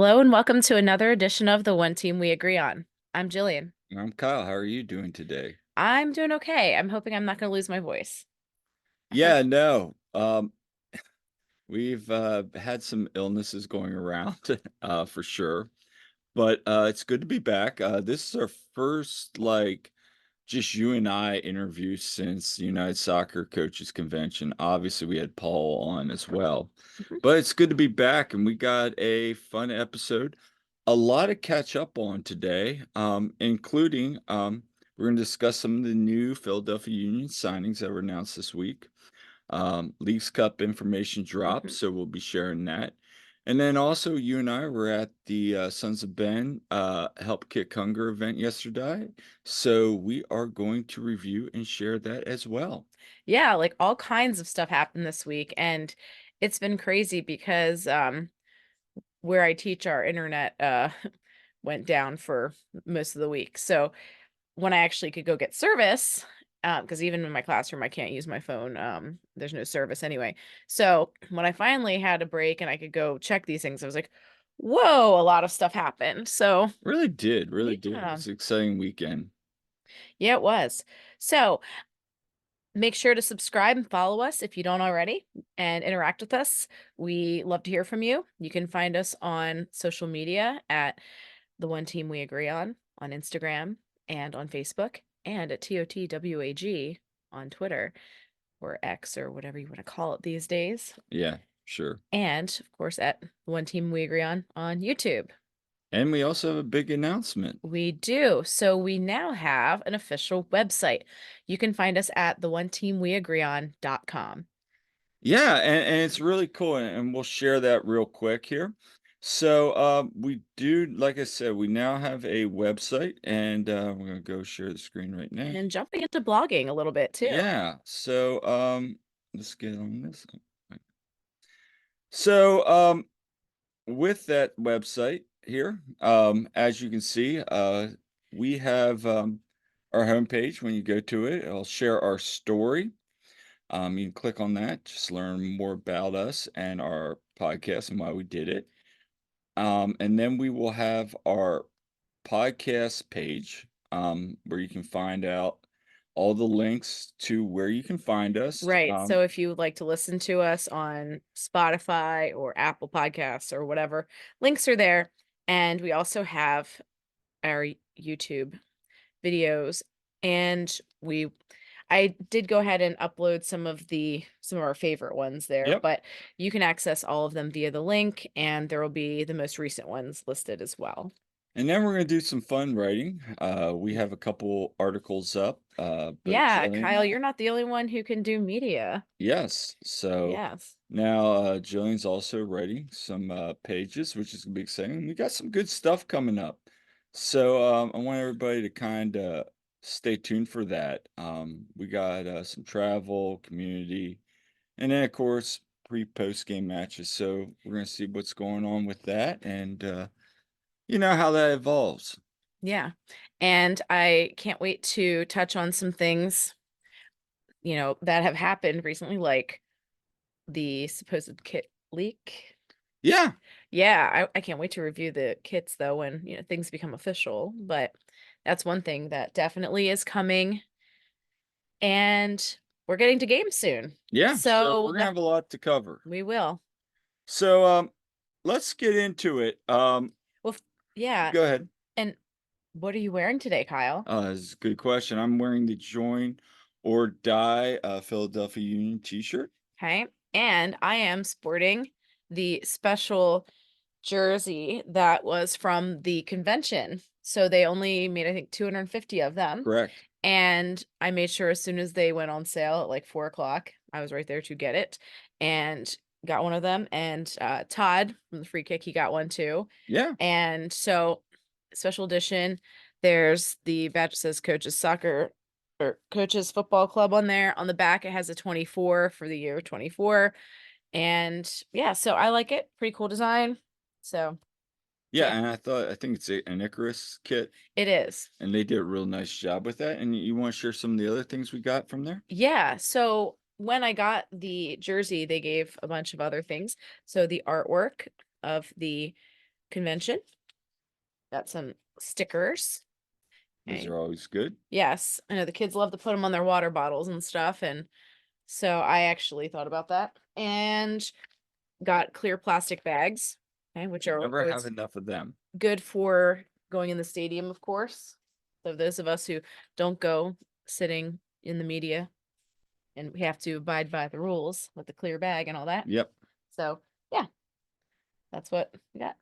Hello and welcome to another edition of the One Team We Agree On. I'm Jillian. I'm Kyle. How are you doing today? I'm doing okay. I'm hoping I'm not going to lose my voice. I feel Yeah, no. We've had some illnesses going around, for sure. But it's good to be back. This is our first just you and I interview since the United Soccer Coaches Convention. Obviously, we had Paul on as well. Mhm. But it's good to be back, and we got a fun episode. A lot to catch up on today, including we're going to discuss some of the new Philadelphia Union signings that were announced this week. Leafs Cup information dropped, Mhm. so we'll be sharing that. And then also, you and I were at the Sons of Ben Help Kick Hunger event yesterday. So we are going to review and share that as well. Yeah, like all kinds of stuff happened this week, and it's been crazy because where I teach, our internet went down for most of the week. So when I actually could go get service, because even in my classroom I can't use my phone. There's no service anyway. So when I finally had a break and I could go check these things, I was like, whoa, a lot of stuff happened. So Really did. It yeah, was an exciting weekend. yeah, it was. So make sure to subscribe and follow us if you don't already and interact with us. We love to hear from you. You can find us on social media at the One Team We Agree on Instagram and on Facebook, and at TOTWAG on Twitter or X or whatever you want to call it these days. Yeah, sure. And of course at the One Team We Agree on YouTube. And we also have a big announcement. We do. So we now have an official website. You can find us at theoneteamweagreeon.com. Yeah, and it's really cool, and we'll share that real quick here. So we do, like I said, we now have a website, and we're gonna go share the screen right now. And jumping into blogging a little bit too. Yeah, so let's get on this. So with that website here, as you can see, we have our homepage. When you go to it, it'll share our story. You can click on that, just learn more about us and our podcast and why we did it. And then we will have our podcast page, where you can find out all the links to where you can find us. Right. So if you would like to listen to us on Spotify or Apple Podcasts or whatever, links are there. And we also have our YouTube videos. And I did go ahead and upload some of our favorite ones there, Yep. but you can access all of them via the link, and there will be the most recent ones listed as well. And then we're going to do some fun writing. We have a couple articles up, but Yeah, Kyle, Jillian, you're not the only one who can do media. yes. So Yes. now Jillian's also writing some pages, which is going to be exciting. We got some good stuff coming up. So I want everybody to kind of stay tuned for that. We got some travel, community, and then, of course, pre-post game matches. So we're going to see what's going on with that, and you know how that evolves. Yeah. And I can't wait to touch on some things, that have happened recently, like the supposed kit leak. Yeah. Yeah, I can't wait to review the kits though when, things become official, but that's one thing that definitely is coming, and we're getting to games soon. Yeah, so So we're gonna that have a lot to cover. we will. So, let's get into it. Well, yeah. Go ahead. And what are you wearing today, Kyle? This is a good question. I'm wearing the Join or Die Philadelphia Union t-shirt. Okay. And I am sporting the special jersey that was from the convention. So they only made, I think, 250 of them. Correct. And I made sure as soon as they went on sale at like 4 o'clock, I was right there to get it and got one of them. And Todd from the Free Kick, he got one too. Yeah. And so, special edition, there's the badge that says Coaches Soccer or Coaches Football Club on there. On the back, it has a 24 for the year 24. And yeah, so I like it. Pretty cool design. So Yeah, yeah, and I think it's an Icarus kit, it is. and they did a real nice job with that. And you want to share some of the other things we got from there? Yeah. So when I got the jersey, they gave a bunch of other things. So the artwork of the convention. Got some stickers. Those Okay. are always good. Yes, I know the kids love to put them on their water bottles and stuff, and so I actually thought about that and got clear plastic bags, okay, which are Never have always enough of them. good for going in the stadium, of course. So those of us who don't go sitting in the media and we have to abide by the rules with the clear bag and all that. Yep. So yeah, that's what we got.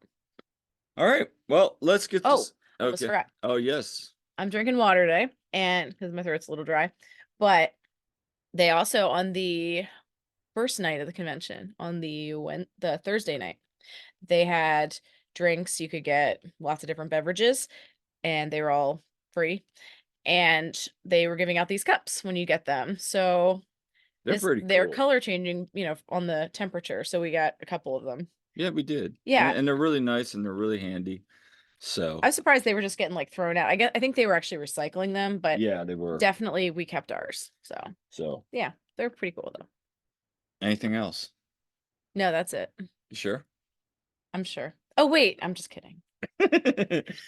All right. Well, let's get Oh, this. almost Okay. forgot. Oh, yes. I'm drinking water today, and because my throat's a little dry, but they also on the first night of the convention, on the Thursday night, they had drinks. You could get lots of different beverages, and they were all free. And they were giving out these cups when you get them. So They're pretty they're cool. color changing, on the temperature. So we got a couple of them. Yeah, we did. Yeah. And they're really nice and they're really handy. So, I was surprised they were just getting like thrown out. I think they were actually recycling them, but yeah, they were. definitely we kept ours. So So, yeah, they're pretty cool though. anything else? No, that's it. You sure? I'm sure. Oh wait, I'm just kidding.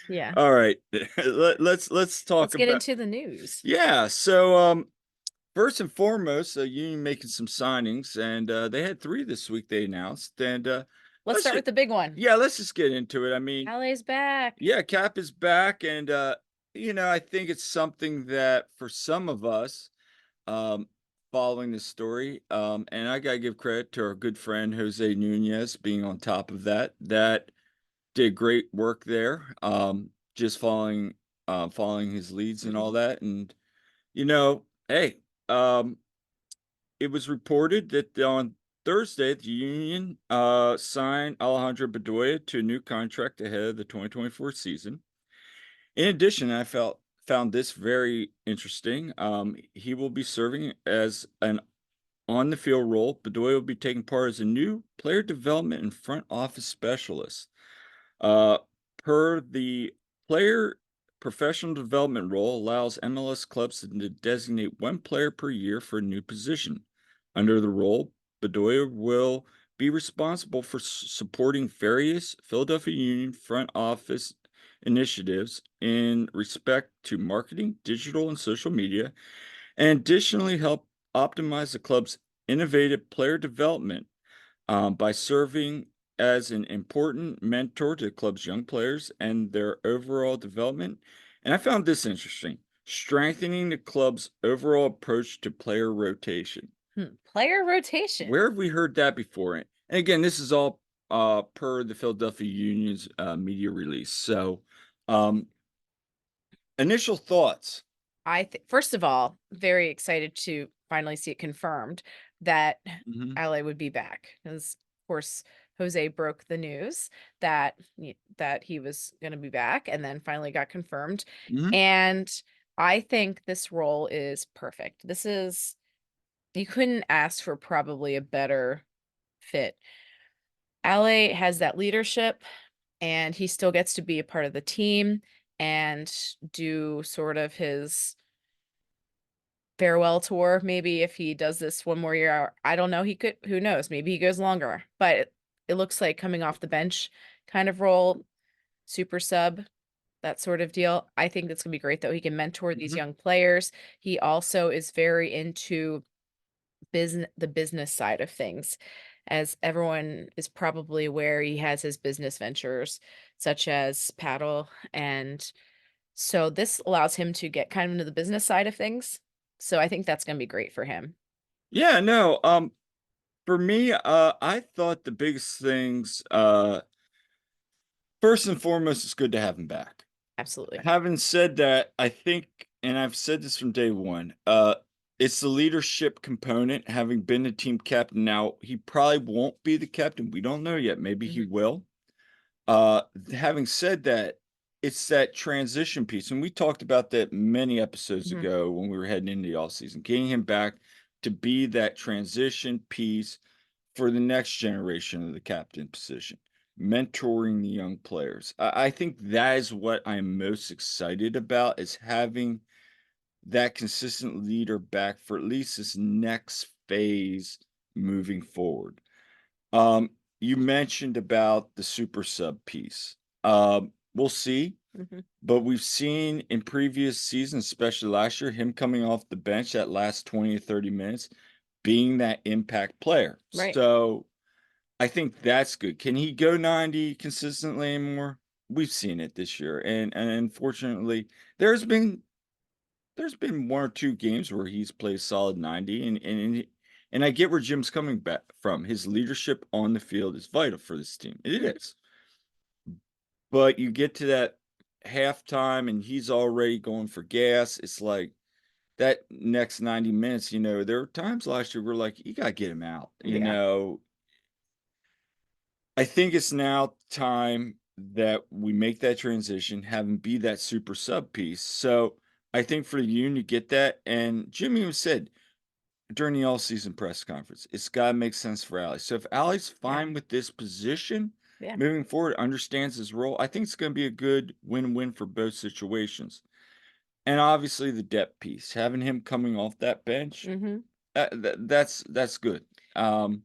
Yeah. All right. Let's talk Let's get about. into the news. Yeah. So, first and foremost, Union making some signings, and they had 3 this week. They announced, and Let's start with the big one. yeah, let's just get into it. I mean, LA's back. yeah, Cap is back, and I think it's something that for some of us, um, following the story, and I gotta give credit to our good friend Jose Nunez being on top of that. That did great work there. Just following his leads and all Mhm. that, and hey, it was reported that on Thursday, the Union signed Alejandro Bedoya to a new contract ahead of the 2024 season. In addition, found this very interesting. He will be serving as an on the field role. Bedoya will be taking part as a new player development and front office specialist. Uh, per the player professional development role allows MLS clubs to designate one player per year for a new position. Under the role, Bedoya will be responsible for supporting various Philadelphia Union front office initiatives in respect to marketing, digital, and social media, and additionally help optimize the club's innovative player development by serving as an important mentor to the club's young players and their overall development. And I found this interesting, strengthening the club's overall approach to player rotation. Player rotation. Where have we heard that before? And again, this is all per the Philadelphia Union's media release. So, um, initial thoughts. First of all, very excited to finally see it confirmed that Hmm. LA would be back. Because of course Jose broke the news that that he was going to be back and then finally got confirmed. Hmm. And I think this role is perfect. You couldn't ask for probably a better fit. LA has that leadership and he still gets to be a part of the team and do sort of his farewell tour. Maybe if he does this one more year, I don't know. Who knows? Maybe he goes longer. But it looks like coming off the bench kind of role, super sub, that sort of deal. I think that's gonna be great though. He can mentor these Hmm. young players. He also is very into the business side of things. As everyone is probably aware, he has his business ventures such as paddle, and so this allows him to get kind of into the business side of things. So I think that's going to be great for him. Yeah, no. For me, I thought the biggest things, first and foremost, it's good to have him back. Absolutely. Having said that, I think, and I've said this from day one, it's the leadership component. Having been the team captain now, he probably won't be the captain. We don't know yet. Maybe he Mhm, will. Having said that, it's that transition piece, and we talked about that many episodes mhm. ago when we were heading into the off season, getting him back to be that transition piece for the next generation of the captain position, mentoring the young players. I think that is what I'm most excited about is having that consistent leader back for at least this next phase moving forward. Um, you mentioned about the super sub piece. We'll see, Mhm. but we've seen in previous seasons, especially last year, him coming off the bench that last 20 to 30 minutes, being that impact player. Right. So I think that's good. Can he go 90 consistently anymore? We've seen it this year. And unfortunately, there's been there's been 1 or 2 games where he's played solid 90 and I get where Jim's coming back from. His leadership on the field is vital for this team. It Mhm. is. But you get to that halftime and he's already going for gas. It's like that next 90 minutes, there were times last year where like you gotta get him out. Yeah. I think it's now time that we make that transition, have him be that super sub piece. So I think for you to get that, and Jimmy even said during the all season press conference, it's got to make sense for Ali. So if Ali's Yeah. fine with this position Yeah. moving forward, understands his role, I think it's going to be a good win win for both situations. And obviously the depth piece, having him coming off that bench, Mhm. that's good. Um,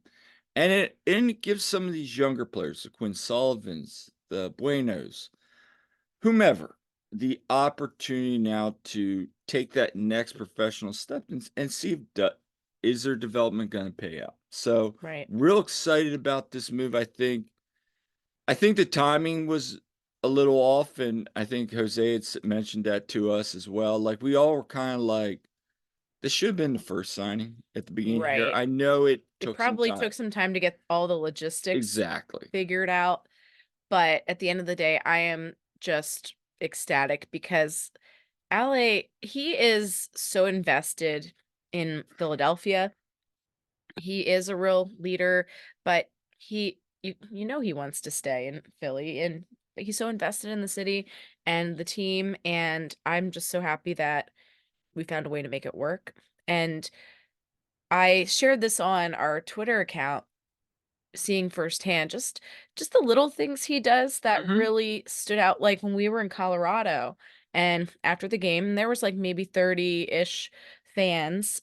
and it gives some of these younger players, the Quinn Sullivans, the Buenos, whomever, the opportunity now to take that next professional step and see if is their development going to pay out. So Right. real excited about this move. I think the timing was a little off, and I think Jose had mentioned that to us as well. Like we all were kind of like, this should have been the first signing at the beginning here. Right. I know it It took some probably time. took some time to get all the logistics Exactly. figured out, but at the end of the day, I am just ecstatic because Ale, he is so invested in Philadelphia. He is a real leader, but he wants to stay in Philly, and he's so invested in the city and the team, and I'm just so happy that we found a way to make it work. And I shared this on our Twitter account, seeing firsthand just the little things he does that Hmm. really stood out, like when we were in Colorado and after the game, there was like maybe 30-ish fans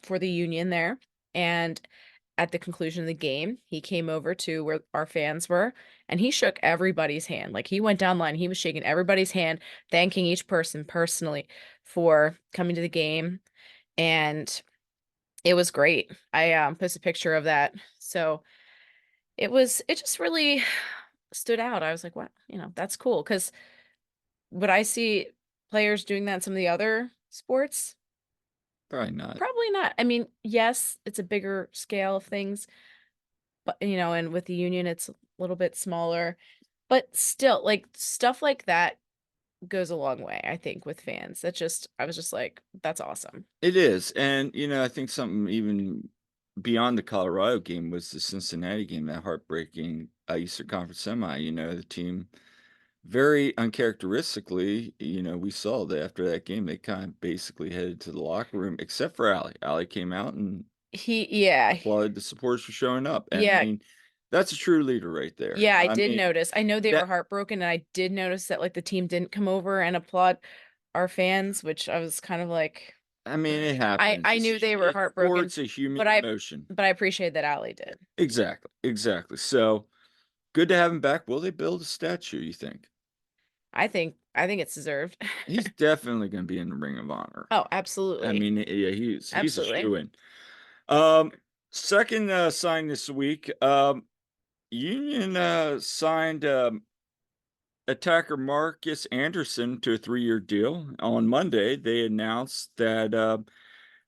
for the Union there. And at the conclusion of the game, he came over to where our fans were and he shook everybody's hand. Like he went down line, he was shaking everybody's hand, thanking each person personally for coming to the game. And it was great. I posted a picture of that. So it just really stood out. I was like, "What?" That's cool. Because would I see players doing that in some of the other sports? Probably not. Probably not. I mean, yes, it's a bigger scale of things, but, and with the union, it's a little bit smaller, but still, like, stuff like that goes a long way, I think, with fans. I was just like, "That's awesome." It is, and, I think something even beyond the Colorado game was the Cincinnati game, that heartbreaking, Eastern Conference semi. The team very uncharacteristically, we saw that after that game, they kind of basically headed to the locker room, except for Ali. Ali came out and Yeah, applauded the supporters for showing up, and, I yeah, mean, that's a true leader right there. yeah, I I did mean, notice. I know they were that heartbroken, and I did notice that, like, the team didn't come over and applaud our fans, which I was kind of like, I mean, it I happens. I knew they were It's heartbroken, sports, a human but I emotion. but I appreciate that Ali did. Exactly, exactly. So, good to have him back. Will they build a statue, you think? I think it's deserved. He's definitely gonna be in the Ring of Honor. Oh, I absolutely. mean, yeah, he's a Absolutely. shoo-in. Um, second, sign this week, Union, signed, attacker Marcus Anderson to a 3-year deal. On Monday, they announced that,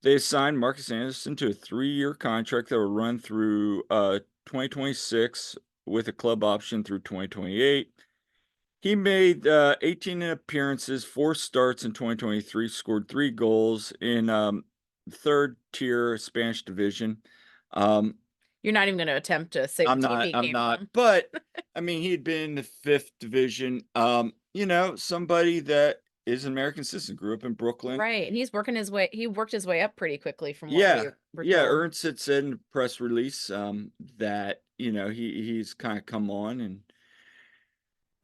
they signed Marcus Anderson to a 3-year contract that will run through, 2026 with a club option through 2028. He made 18 appearances, 4 starts in 2023, scored 3 goals in third tier Spanish division. Um, You're not even gonna attempt to say what team he I'm came not, from. but I mean, he'd been in the fifth division. Somebody that is an American citizen, grew up in Brooklyn. Right, and he worked his way up pretty quickly from what we Yeah, were yeah. told. Ernst had said in the press release that he's kind of come on. And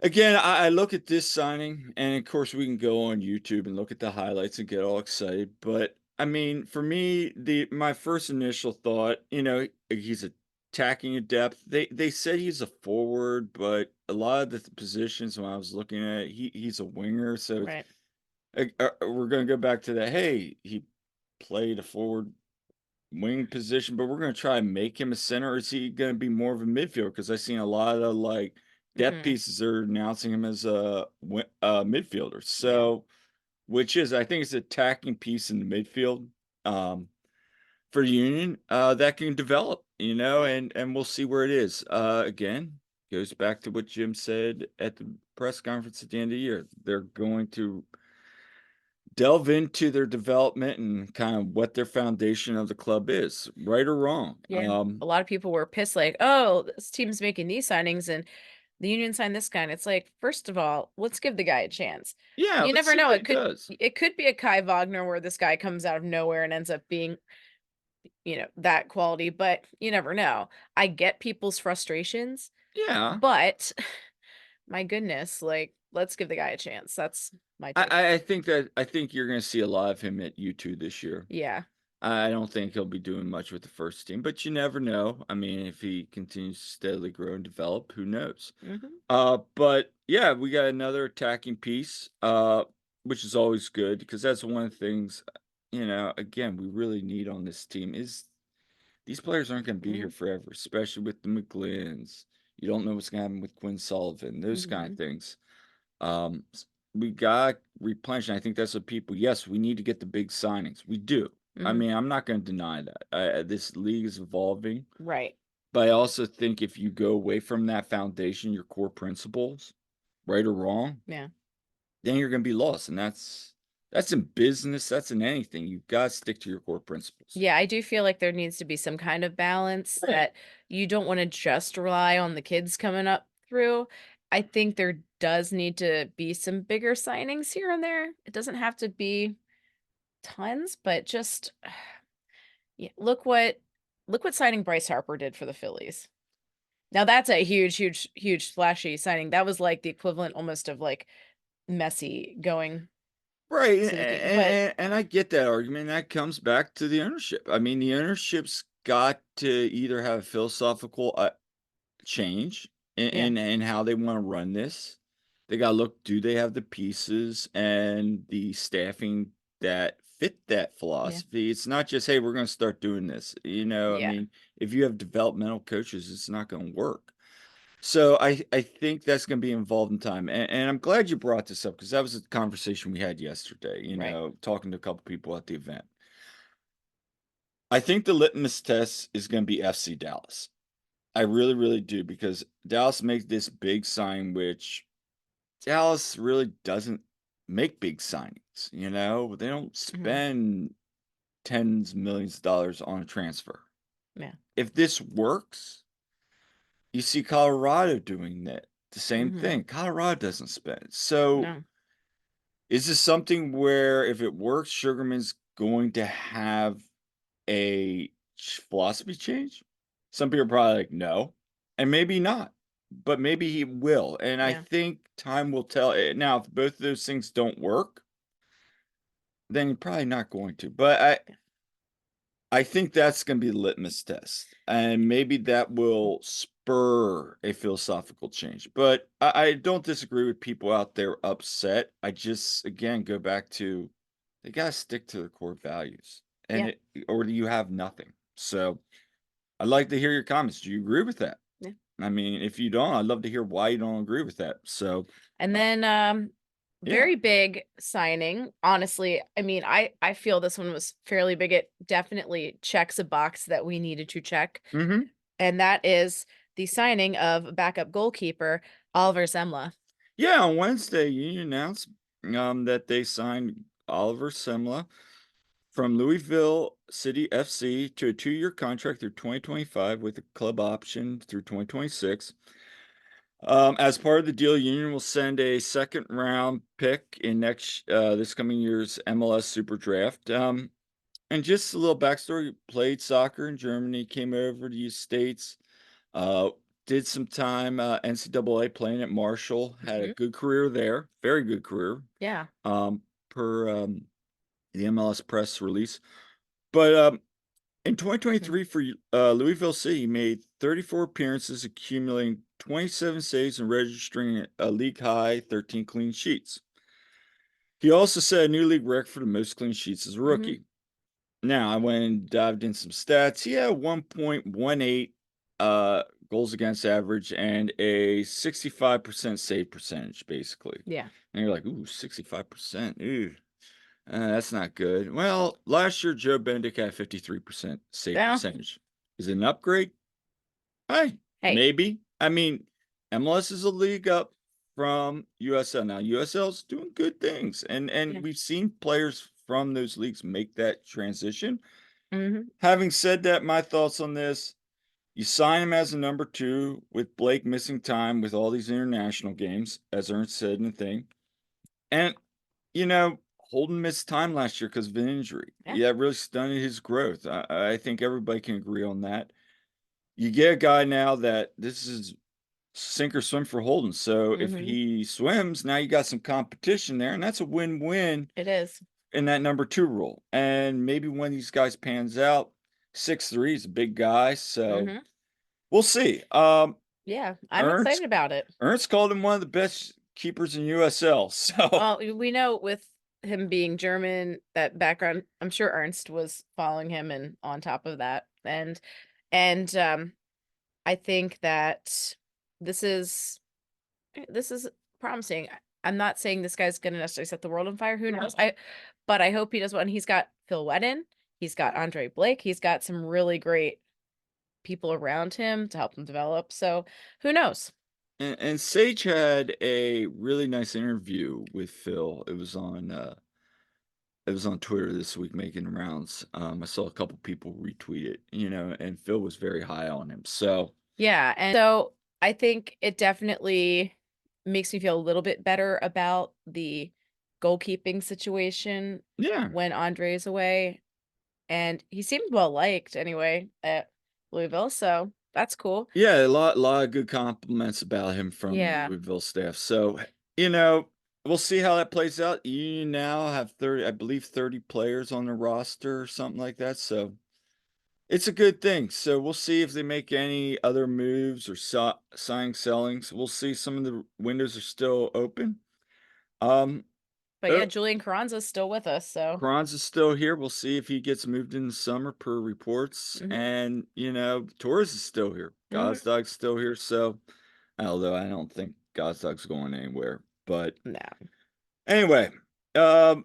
again, I look at this signing, and of course, we can go on YouTube and look at the highlights and get all excited. But I mean, for me, the my first initial thought, he's a tacking a depth. They said he's a forward, but a lot of the positions when I was looking at it, he's a winger. So Right. we're gonna go back to that. Hey, he played a forward wing position, but we're gonna try and make him a center. Or is he gonna be more of a midfielder? Because I've seen a lot of like depth Hmm. pieces are announcing him as a midfielder. Yeah. So which is I think it's a attacking piece in the midfield. Um, for Union, that can develop, Yeah. and we'll see where it is. Again, goes back to what Jim said at the press conference at the end of the year. They're going to delve into their development and kind of what their foundation of the club is, right or wrong. Yeah. A lot of people were pissed, like, oh, this team's making these signings and the union signed this guy. And it's like, first of all, let's give the guy a chance. Yeah, You let's never see know. what he does. It could be a Kai Wagner where this guy comes out of nowhere and ends up being, that quality, but you never know. I get people's frustrations, Yeah, but my goodness, like, let's give the guy a chance. That's my I, take. I I think that I think you're going to see a lot of him at U2 this year. Yeah. I don't think he'll be doing much with the first team, but you never know. I mean, if he continues to steadily grow and develop, who knows? Hmm. But yeah, we got another attacking piece, which is always good because that's one of the things, again, we really need on this team is these players aren't going to be here Hmm. forever, especially with the McGlynn's. You don't know what's going to happen with Quinn Sullivan, those kind of Hmm. things. We got replenish. And I think that's what people. Yes, we need to get the big signings. We do. I Hmm. mean, I'm not going to deny that. This league is evolving, Right. but I also think if you go away from that foundation, your core principles, right or wrong, Yeah. then you're going to be lost. And that's in business. That's in anything. You've got to stick to your core principles. Yeah, I do feel like there needs to be some kind of balance Right. that you don't want to just rely on the kids coming up through. I think there does need to be some bigger signings here and there. It doesn't have to be tons, but just yeah, look what signing Bryce Harper did for the Phillies. Now that's a huge, huge, huge flashy signing. That was like the equivalent almost of like Messi going Right, to the King. But and I get that argument. That comes back to the ownership. I mean, the ownership's got to either have a philosophical change yeah, in how they want to run this. They got to look, do they have the pieces and the staffing that fit that yeah, philosophy? It's not just, hey, we're going to start doing this. I yeah, mean, if you have developmental coaches, it's not going to work. So I think that's going to be involved in time, and I'm glad you brought this up because that was a conversation we had yesterday. right. Talking to a couple people at the event. I think the litmus test is going to be FC Dallas. I really, really do because Dallas makes this big sign, which Dallas really doesn't make big signings. They don't Hmm. spend tens of millions of dollars on a transfer. Yeah. If this works, you see Colorado doing that. The same Hmm. thing. Colorado doesn't spend. So No. is this something where if it works, Sugarman's going to have a philosophy change? Some people are probably like, no, and maybe not, but maybe he will. And I Yeah. think time will tell. Now, if both of those things don't work, then you're probably not going to. But I think that's going to be the litmus test, and maybe that will spur a philosophical change. But I don't disagree with people out there upset. I just again go back to they got to stick to their core values, Yeah. or do you have nothing? So I'd like to hear your comments. Do you agree with that? Yeah. I mean, if you don't, I'd love to hear why you don't agree with that. So And uh, then yeah, very big signing. Honestly, I mean, I feel this one was fairly big. It definitely checks a box that we needed to check. hmm And that is the signing of backup goalkeeper Oliver Semla. yeah. On Wednesday, you announced that they signed Oliver Semla from Louisville City FC to a 2-year contract through 2025 with a club option through 2026. As part of the deal, Union will send a second round pick in this coming year's MLS Super Draft. And just a little backstory: played soccer in Germany, came over to the States, uh, did some time NCAA playing at Marshall, had a Hmm. good career there, very good career, Yeah. per the MLS press release. But In Mhm. 2023 for Louisville City, he made 34 appearances, accumulating 27 saves and registering a league high 13 clean sheets. He also set a new league record for the most clean sheets as a Mhm. rookie. Now, I went and dived in some stats. He had 1.18 goals against average and a 65% save percentage, basically. Yeah. And you're like, ooh, 65%. Ooh, that's not good. Well, last year, Joe Bendick had 53% save Well, percentage. Is it an upgrade? Hey, hey. maybe. I mean, MLS is a league up from USL. Now, USL's doing good things, Yeah. and we've seen players from those leagues make that transition. Mhm. Having said that, my thoughts on this, you sign him as a number 2 with Blake missing time with all these international games, as Ernst said in the thing. And, you know, Holden missed time last year because of an injury. Yeah. Yeah, it really stunted his growth. I think everybody can agree on that. You get a guy now that this is sink or swim for Holden. So if Mhm. he swims, now you got some competition there, and that's a win-win It is. in that number 2 role. And maybe when these guys pans out, 6'3" is a big guy, so Mhm. we'll see. Yeah, I'm excited Ernst about it. Ernst called him one of the best keepers in USL. So Well, we know with him being German, that background, I'm sure Ernst was following him and on top of that. And I think that this is this is promising. I'm not saying this guy's gonna necessarily set the world on fire. Who knows? But I hope he does well. And he's got Phil Whetten, he's got Andre Blake, he's got some really great people around him to help him develop. So who knows? and Sage had a really nice interview with Phil. It was on Twitter this week making rounds. I saw a couple people retweet it, and Phil was very high on him. So Yeah, and so I think it definitely makes me feel a little bit better about the goalkeeping situation yeah, when Andre is away. And he seemed well liked anyway at Louisville, so that's cool. yeah, a lot of good compliments about him from the Yeah. Louisville staff. So you know, we'll see how that plays out. You now have 30, I believe, 30 players on the roster or something like that. So it's a good thing. So we'll see if they make any other moves or signing sellings. We'll see. Some of the windows are still open. Um, But uh, yeah, Julian Carranza's still with us, so Kronz is still here. We'll see if he gets moved in the summer per reports. mhm, And, Torres is still here. mhm. Gozdog's still here. So, although I don't think Gozdog's going anywhere. But No. anyway, um,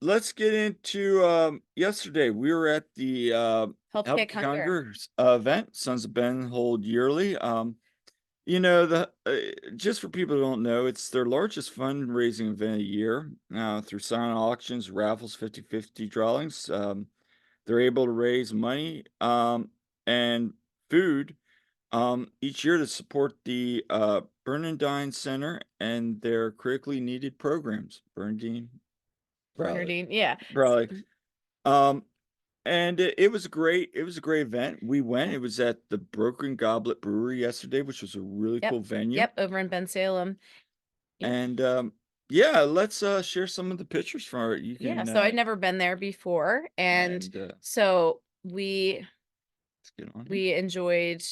let's get into yesterday. We were at the Help Help Kick Kick Hunger. Hunger event, Sons of Ben hold yearly. The just for people who don't know, it's their largest fundraising event a year. Through silent auctions, raffles, 50/50 drawings. They're able to raise money and food each year to support the Bernardine Center and their critically needed programs. Bernardine, probably, Bernardine, yeah. probably. Um, and it was a great event. We went. Yeah. It was at the Broken Goblet Brewery yesterday, which was a really Yep. cool venue. Yep, over in Bensalem. Yep. And yeah, let's share some of the pictures from it. You Yeah, can so I'd never been there before, and and so we let's get on here. we enjoyed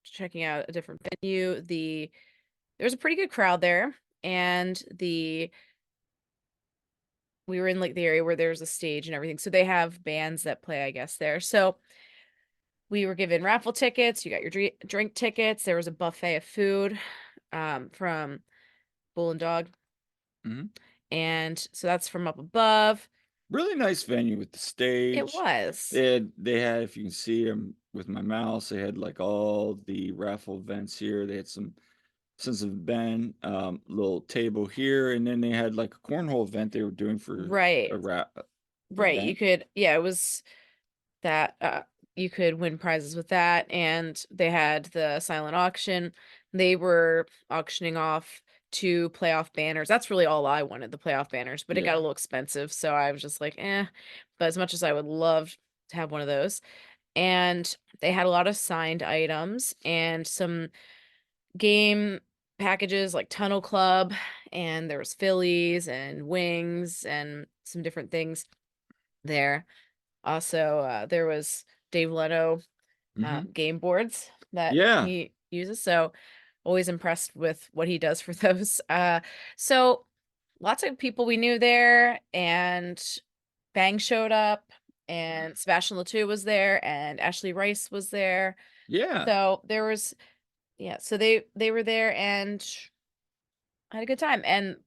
checking out a different venue. There was a pretty good crowd there, and the we were in like the area where there's a stage and everything. So they have bands that play, I guess, there. So we were given raffle tickets. You got your drink tickets. There was a buffet of food from Bull and Dog. Mhm. And so that's from up above. Really nice venue with the It stage. was. They had, if you can see them with my mouse, they had like all the raffle events here. They had some Sons of Ben, little table here, and then they had like a cornhole event they were doing for Right. a rap Right. You event. could, yeah, it was that you could win prizes with that. And they had the silent auction. They were auctioning off 2 playoff banners. That's really all I wanted, the playoff banners, but it got a Yeah. little expensive. So I was just like, eh. But as much as I would love to have one of those. And they had a lot of signed items and some game packages like Tunnel Club, and there was Phillies and wings and some different things there. Also, there was Dave Leno Mhm. game boards that Yeah. he uses. So always impressed with what he does for those. So lots of people we knew there, and Bang showed up, and Sebastian Latou was there, and Ashley Rice was there. Yeah. So there was, yeah, so they were there, and I had a good time. And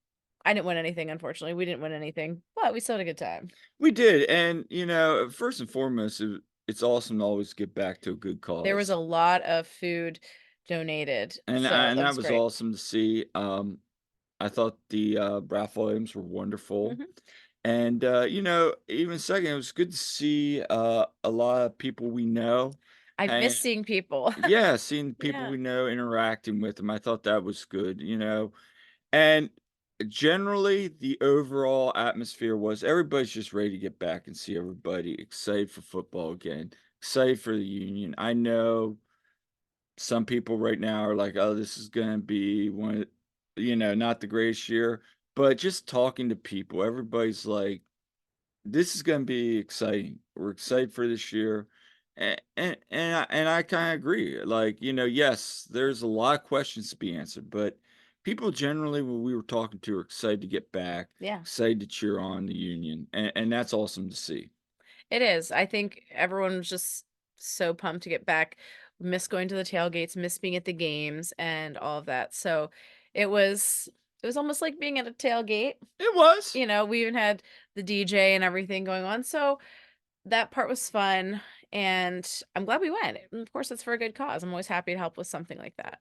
I didn't win anything, unfortunately. We didn't win anything, but we still had a good time. We did, and, first and foremost, it's awesome to always get back to a good There was cause, a lot of food donated, so and that that was was great. awesome to see. I thought the, raffle items were wonderful, Mhm. and, even second, it was good to see, a lot of people we know, I and miss seeing people. yeah, seeing people Yeah. we know interacting with them, I thought that was good, and generally, the overall atmosphere was everybody's just ready to get back and see everybody, excited for football again, excited for the union. I know some people right now are like, "Oh, this is gonna be not the greatest year," but just talking to people, everybody's like, "This is gonna be exciting. We're excited for this year." And I kinda agree. Like, yes, there's a lot of questions to be answered, but people generally, when we were talking to, are excited to get back, Yeah. excited to cheer on the union, and that's awesome to see. It is. I think everyone was just so pumped to get back. Miss going to the tailgates, miss being at the games and all of that. So it was almost like being at a tailgate. It was. We even had the DJ and everything going on. So that part was fun, and I'm glad we went. And of course, it's for a good cause. I'm always happy to help with something like that.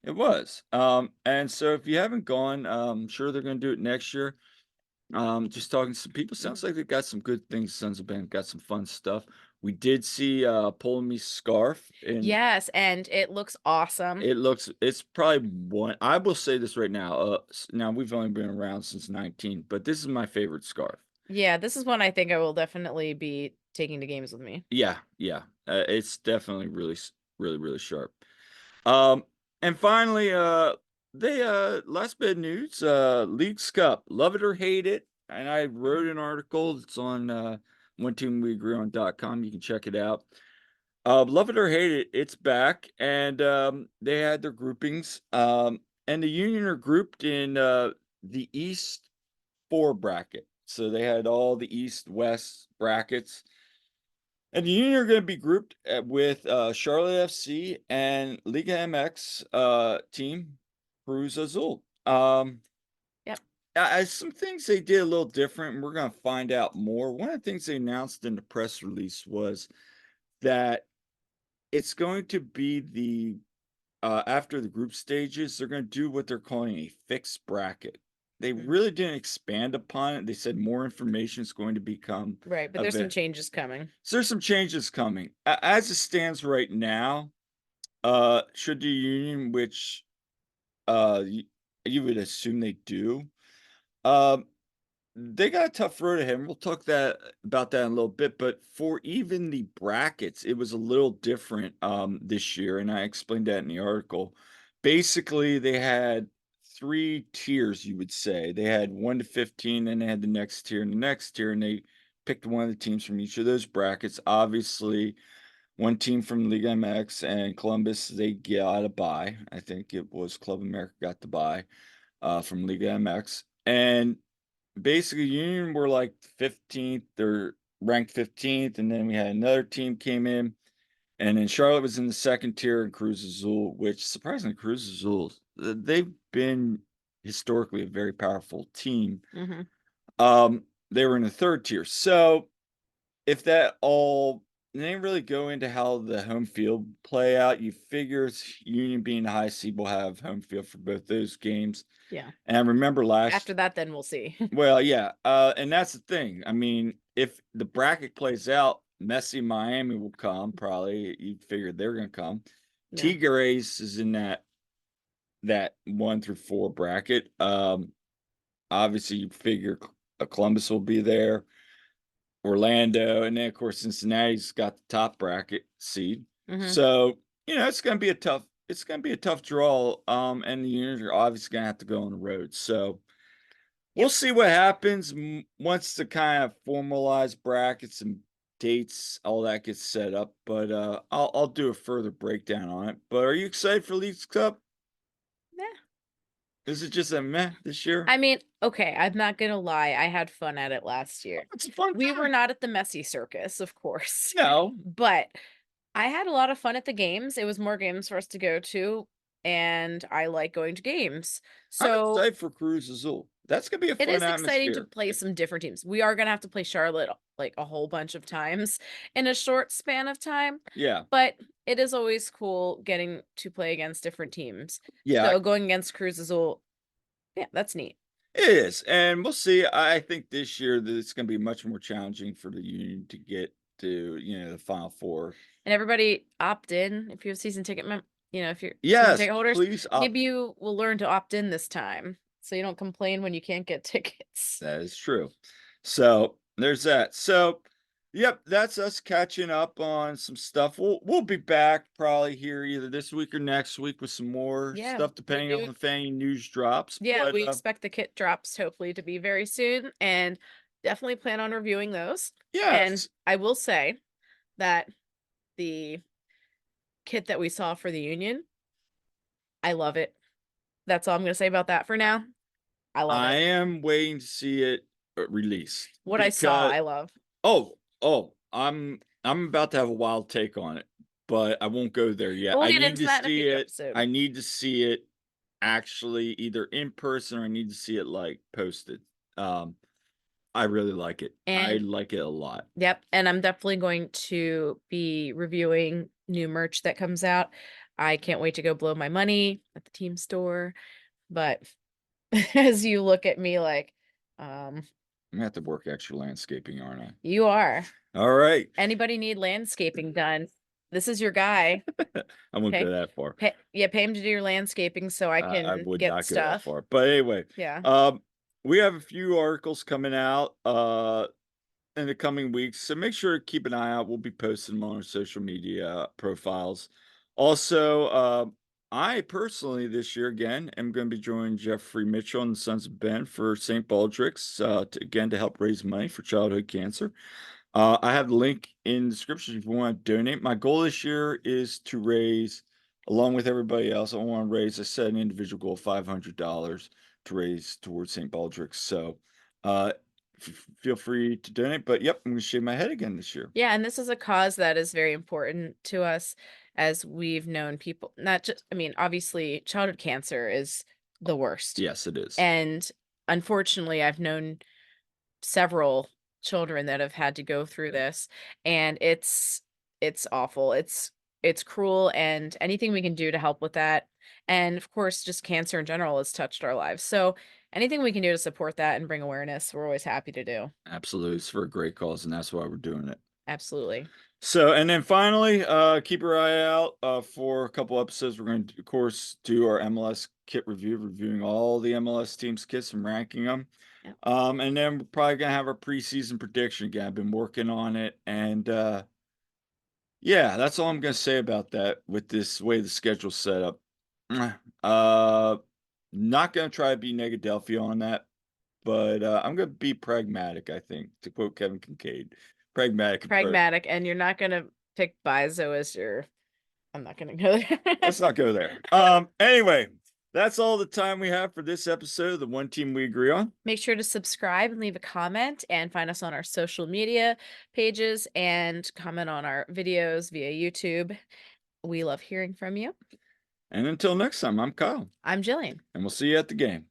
It was. And so if you haven't gone, sure they're gonna do it next year. Just talking to some people, sounds like they got some good things. Sons of Ben got some fun stuff. We did see pulling me scarf, and Yes, and it looks awesome. it's probably one. I will say this right now. Now we've only been around since 19, but this is my favorite scarf. Yeah, this is one I think I will definitely be taking to games with me. Yeah, yeah. It's definitely really, really, really sharp. Um, and finally, they last bit of news, Leagues Cup, love it or hate it. And I wrote an article. It's on oneteamweagreeon.com. You can check it out. Love it or hate it, it's back, and they had their groupings. And the Union are grouped in the East Four bracket. So they had all the East West brackets. And the Union are going to be grouped with Charlotte FC and Liga MX team Cruz Azul. Yep. Some things they did a little different, and we're going to find out more. One of the things they announced in the press release was that it's going to be the after the group stages, they're going to do what they're calling a fixed bracket. They Mhm. really didn't expand upon it. They said more information is going to become Right, but there's some available. changes coming. So there's some changes coming. As it stands right now, should the union, which you would assume they do, um, they got a tough road ahead. And we'll talk about that in a little bit. But for even the brackets, it was a little different this year, and I explained that in the article. Basically, they had three tiers, you would say. They had 1 to 15, and they had the next tier and the next tier, and they picked one of the teams from each of those brackets. Obviously, one team from Liga MX and Columbus, they got a bye. I think it was Club America got the bye from Liga MX. And basically, Union were like 15th. They're ranked 15th. And then we had another team came in. And then Charlotte was in the second tier, and Cruz Azul, which surprisingly, Cruz Azul, they've been historically a very powerful team. Mhm. They were in the third tier. So if that all they didn't really go into how the home field play out. You figure Union being the high seed will have home field for both those games. Yeah. And I remember After last that, then we'll see. well, yeah, and that's the thing. I mean, if the bracket plays out, Messi Miami will come probably. You figure they're gonna come. Yeah. Tigres is in that 1 through 4 bracket. Obviously you figure Columbus will be there. Orlando, and then, of course, Cincinnati's got the top bracket seed. Mhm. So, it's gonna be a tough draw, and the Unions are obviously gonna have to go on the road. So, we'll Yep. see what happens once the kind of formalized brackets and dates, all that gets set up, but, I'll do a further breakdown on it. But are you excited for Leagues Cup? Nah. Is it just a meh this year? I mean, okay, I'm not gonna lie, I had fun at it last Oh, year. it's a fun We were time. not at the messy circus, of course, No, but I had a lot of fun at the games. It was more games for us to go to, and I like going to games. I'm So excited for Cruz Azul. That's gonna be a it fun is exciting to atmosphere. play some different teams. We are gonna have to play Charlotte like a whole bunch of times in a short span of time, Yeah, but it is always cool getting to play against different teams. yeah, So going against Cruz Azul, yeah, that's neat. it is, and we'll see. I think this year that it's gonna be much more challenging for the Union to get to, the Final Four. And everybody opt in if you have season ticket if you're season Yes, ticket holders, please opt. maybe you will learn to opt in this time so you don't complain when you can't get tickets. That is true. So there's that. So, yep, that's us catching up on some stuff. We'll be back probably here either this week or next week with some more Yeah, stuff, we depending do. on if any news drops. Yeah, But we expect the kit drops hopefully to be very soon and definitely plan on reviewing those. And yes, I will say that the kit that we saw for the Union, I love it. That's all I'm going to say about that for now. I love I it. am waiting to see it released What I saw, because I love. I'm about to have a wild take on it, but I won't go there yet. But we'll I get need into to that in a see future it. episode. I need to see it actually either in person or I need to see it like posted. Um, I really like it. I And like it a lot. yep, and I'm definitely going to be reviewing new merch that comes out. I can't wait to go blow my money at the team store. But as you look at me like, um, I'm gonna have to work extra landscaping, aren't I? you are. All right. Anybody need landscaping done? This is your guy. I won't go Okay. that far. Pay him to do your landscaping so I I can would get not go that stuff. far. But anyway, Yeah. we have a few articles coming out in the coming weeks, so make sure to keep an eye out. We'll be posting them on our social media profiles. Also, I personally this year again am going to be joining Jeffrey Mitchell and the Sons of Ben for St. Baldrick's to help raise money for childhood cancer. I have the link in the description if you want to donate. My goal this year is to raise, along with everybody else, I want to raise, I set an individual goal of $500 to raise towards St. Baldrick's. So uh, feel free to donate. But yep, I'm going to shave my head again this year. Yeah, and this is a cause that is very important to us as we've known people, not just, I mean, obviously, childhood cancer is the worst. Yes, it is. And unfortunately, I've known several children that have had to go through this, and it's awful. It's cruel, and anything we can do to help with that. And of course, just cancer in general has touched our lives. So anything we can do to support that and bring awareness, we're always happy to do. Absolutely. It's for a great cause, and that's why we're doing it. Absolutely. So, and then finally, keep your eye out for a couple episodes. We're going to, of course, do our MLS kit review, reviewing all the MLS teams' kits and ranking them. Yep. And then we're probably gonna have our preseason prediction again. I've been working on it, and yeah, that's all I'm gonna say about that. With this way the schedule's set up, uh, not gonna try to be Negadelphia on that, but I'm gonna be pragmatic. I think, to quote Kevin Kincaid, pragmatic approach. Pragmatic, and you're not gonna pick Bizo as your I'm not gonna go there. Let's not go there. Anyway, that's all the time we have for this episode of the One Team We Agree On. Make sure to subscribe and leave a comment and find us on our social media pages and comment on our videos via YouTube. We love hearing from you. And until next time, I'm Kyle, I'm Jillian. and we'll see you at the game.